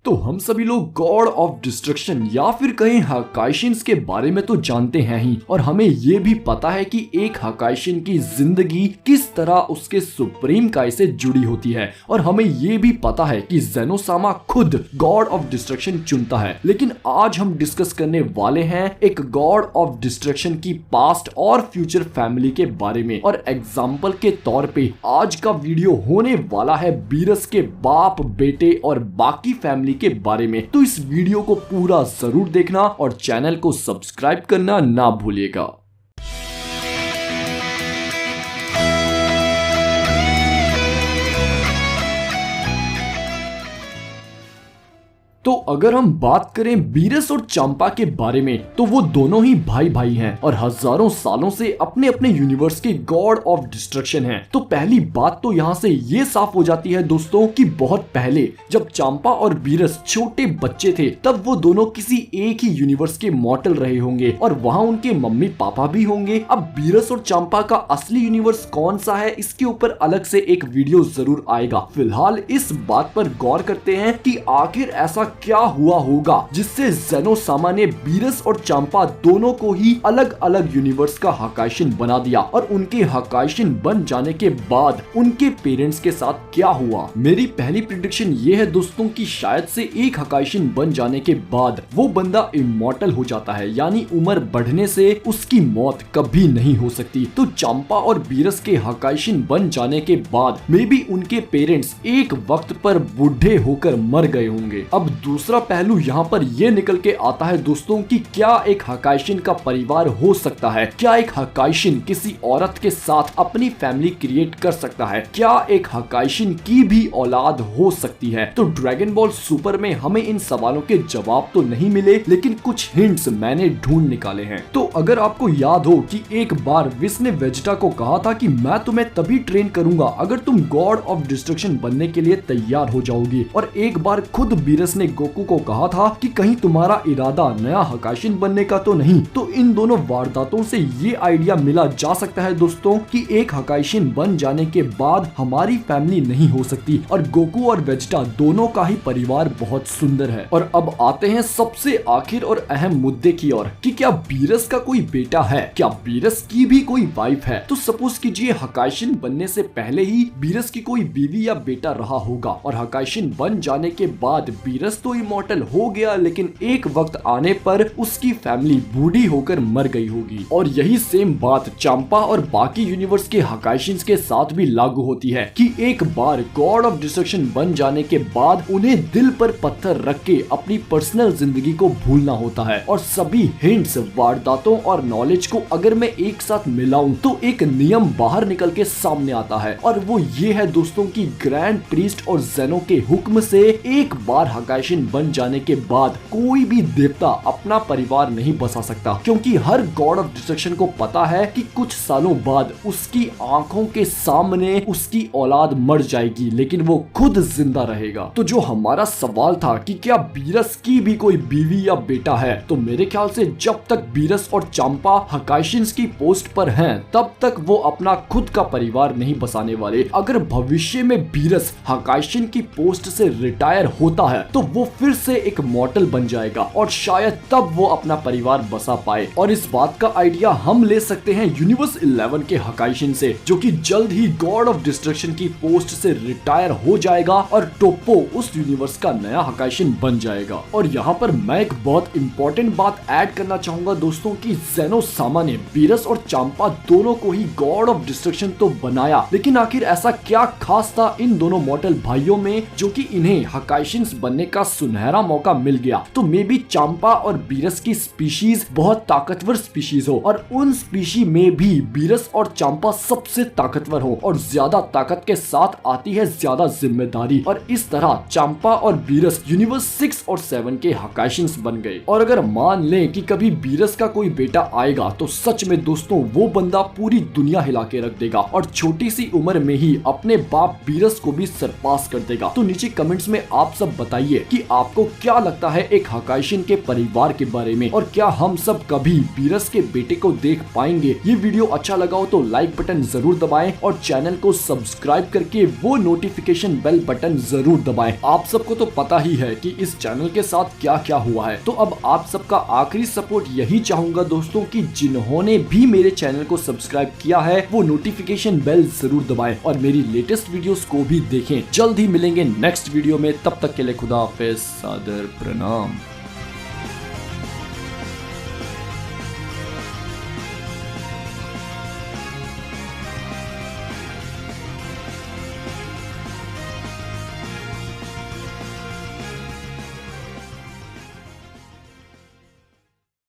तो हम सभी लोग गॉड ऑफ डिस्ट्रक्शन या फिर कहें हकाइशिन्स के बारे में तो जानते हैं ही, और हमें ये भी पता है कि एक हकाइशिन की जिंदगी किस तरह उसके सुप्रीम काय से जुड़ी होती है, और हमें ये भी पता है कि जेनोसामा खुद गॉड ऑफ डिस्ट्रक्शन चुनता है। लेकिन आज हम डिस्कस करने वाले हैं एक गॉड ऑफ डिस्ट्रक्शन की पास्ट और फ्यूचर फैमिली के बारे में, और एग्जाम्पल के तौर पे आज का वीडियो होने वाला है बीरस के बाप, बेटे और बाकी फैमिली के बारे में। तो इस वीडियो को पूरा जरूर देखना और चैनल को सब्सक्राइब करना ना भूलिएगा। तो अगर हम बात करें बीरस और चंपा के बारे में, तो वो दोनों ही भाई भाई हैं और हजारों सालों से अपने अपने यूनिवर्स के गॉड ऑफ डिस्ट्रक्शन हैं। तो पहली बात तो यहाँ से ये साफ हो जाती है दोस्तों कि बहुत पहले जब चंपा और बीरस छोटे बच्चे थे, तब वो दोनों किसी एक ही यूनिवर्स के मॉर्टल रहे होंगे और वहाँ उनके मम्मी पापा भी होंगे। अब बीरस और चंपा का असली यूनिवर्स कौन सा है, इसके ऊपर अलग से एक वीडियो जरूर आएगा। फिलहाल इस बात पर गौर करते हैं कि आखिर ऐसा क्या हुआ होगा जिससे जेनोसामा ने बीरस और चंपा दोनों को ही अलग अलग यूनिवर्स का हकाइशिन बना दिया, और उनके हकाइशिन बन जाने के बाद उनके पेरेंट्स के साथ क्या हुआ। मेरी पहली प्रेडिक्शन ये है दोस्तों कि शायद से एक हकाइशिन बन जाने के बाद वो बंदा इमॉर्टल हो जाता है, यानी उम्र बढ़ने से उसकी मौत कभी नहीं हो सकती। तो चंपा और बीरस के हकाइशिन बन जाने के बाद मे बी उनके पेरेंट्स एक वक्त पर बूढ़े होकर मर गए होंगे। अब दूसरा पहलू यहाँ पर यह निकल के आता है दोस्तों कि क्या एक हकाइशिन का परिवार हो सकता है, क्या एक हकाइशिन किसी औरत के साथ अपनी फैमिली क्रिएट कर सकता है, क्या एक हकाइशिन की भी औलाद हो सकती है। तो ड्रैगन बॉल सुपर में हमें इन सवालों के जवाब तो नहीं मिले, लेकिन कुछ हिंट्स मैंने ढूंढ निकाले हैं। तो अगर आपको याद हो कि एक बार विस ने वेजिटा को कहा था कि मैं तुम्हें तभी ट्रेन करूंगा अगर तुम गॉड ऑफ डिस्ट्रक्शन बनने के लिए तैयार हो जाओगी, और एक बार खुद बीरस ने गोकू को कहा था कि कहीं तुम्हारा इरादा नया हकाइशिन बनने का तो नहीं। तो इन दोनों वारदातों से ये आइडिया मिला जा सकता है दोस्तों कि एक हकाइशिन बन जाने के बाद हमारी फैमिली नहीं हो सकती, और गोकू और वेजिटा दोनों का ही परिवार बहुत सुंदर है। और अब आते हैं सबसे आखिर और अहम मुद्दे की ओर कि क्या बीरस का कोई बेटा है, क्या बीरस की भी कोई वाइफ है। तो सपोज कीजिए हकाइशिन बनने से पहले ही बीरस की कोई बीवी या बेटा रहा होगा, और हकाइशिन बन जाने के बाद बीरस तो इमॉर्टल हो गया, लेकिन एक वक्त आने पर उसकी फैमिली बूढ़ी होकर मर गई होगी। और यही सेम बात चंपा और बाकी यूनिवर्स के हकाइशिन्स के साथ भी लागू होती है कि एक बार गॉड ऑफ डिस्ट्रक्शन बन जाने के बाद उन्हें दिल पर पत्थर रख के अपनी पर्सनल जिंदगी को भूलना होता है। और सभी हिंट्स, वारदातों और नॉलेज को अगर मैं एक साथ मिलाऊं तो एक नियम बाहर निकल के सामने आता है, और वो ये है दोस्तों कि ग्रैंड प्रीस्ट और जेनो के हुक्म से एक बार हकाइशिन बन जाने के बाद कोई भी देवता अपना परिवार नहीं बसा सकता, क्योंकि हर गॉड ऑफ डिस्ट्रक्शन को पता है कि कुछ सालों बाद उसकी आंखों के सामने उसकी औलाद मर जाएगी, लेकिन वो खुद जिंदा रहेगा। तो जो हमारा सवाल था कि क्या बीरस की भी कोई बीवी या बेटा है, तो मेरे ख्याल से जब तक बीरस और चंपा हकाइशिन्स की पोस्ट पर हैं, तब तक वो अपना खुद का परिवार नहीं बसाने वाले। अगर भविष्य में बीरस हकाइशिन की पोस्ट से रिटायर होता है तो वो फिर से एक मॉर्टल बन जाएगा, और शायद तब वो अपना परिवार बसा पाए। और इस बात का आइडिया हम ले सकते हैं यूनिवर्स 11 के हकाइशिन से, जो कि जल्द ही गॉड ऑफ डिस्ट्रक्शन की पोस्ट से रिटायर हो जाएगा और टोप्पो उस यूनिवर्स का नया हकाइशिन बन जाएगा। और यहाँ पर मैं एक बहुत इंपॉर्टेंट बात ऐड करना चाहूंगा दोस्तों कि जेनोसामा ने बीरस और चंपा दोनों को ही गॉड ऑफ डिस्ट्रक्शन तो बनाया, लेकिन आखिर ऐसा क्या खास था इन दोनों मॉर्टल भाइयों में जो कि इन्हें हकाइशिन्स बनने का सुनहरा मौका मिल गया। तो मे बी चंपा और बीरस की स्पीशीज बहुत ताकतवर स्पीशीज हो, और उन स्पीशी में भी बीरस और चंपा सबसे ताकतवर हो, और ज्यादा ताकत के साथ आती है ज्यादा जिम्मेदारी। और इस तरह चंपा और बीरस यूनिवर्स 6 और 7 के हकाइशिन्स बन गए। और अगर मान लें कि कभी बीरस का कोई बेटा आएगा तो सच में दोस्तों वो बंदा पूरी दुनिया हिला के रख देगा, और छोटी सी उम्र में ही अपने बाप बीरस को भी सरपास कर देगा। तो नीचे कमेंट्स में आप सब बताइए कि कि आपको क्या लगता है एक हकाइशिन के परिवार के बारे में, और क्या हम सब कभी बीरस के बेटे को देख पाएंगे। ये वीडियो अच्छा लगा हो तो लाइक बटन जरूर दबाएं और चैनल को सब्सक्राइब करके वो नोटिफिकेशन बेल बटन जरूर दबाएं। आप सबको तो पता ही है कि इस चैनल के साथ क्या क्या हुआ है। तो अब आप सबका आखिरी सपोर्ट यही चाहूंगा दोस्तों कि जिन्होंने भी मेरे चैनल को सब्सक्राइब किया है वो नोटिफिकेशन बेल जरूर दबाएं और मेरी लेटेस्ट वीडियोस को भी देखें। जल्द ही मिलेंगे नेक्स्ट वीडियो में, तब तक के लिए खुदा हाफिज, सादर प्रणाम।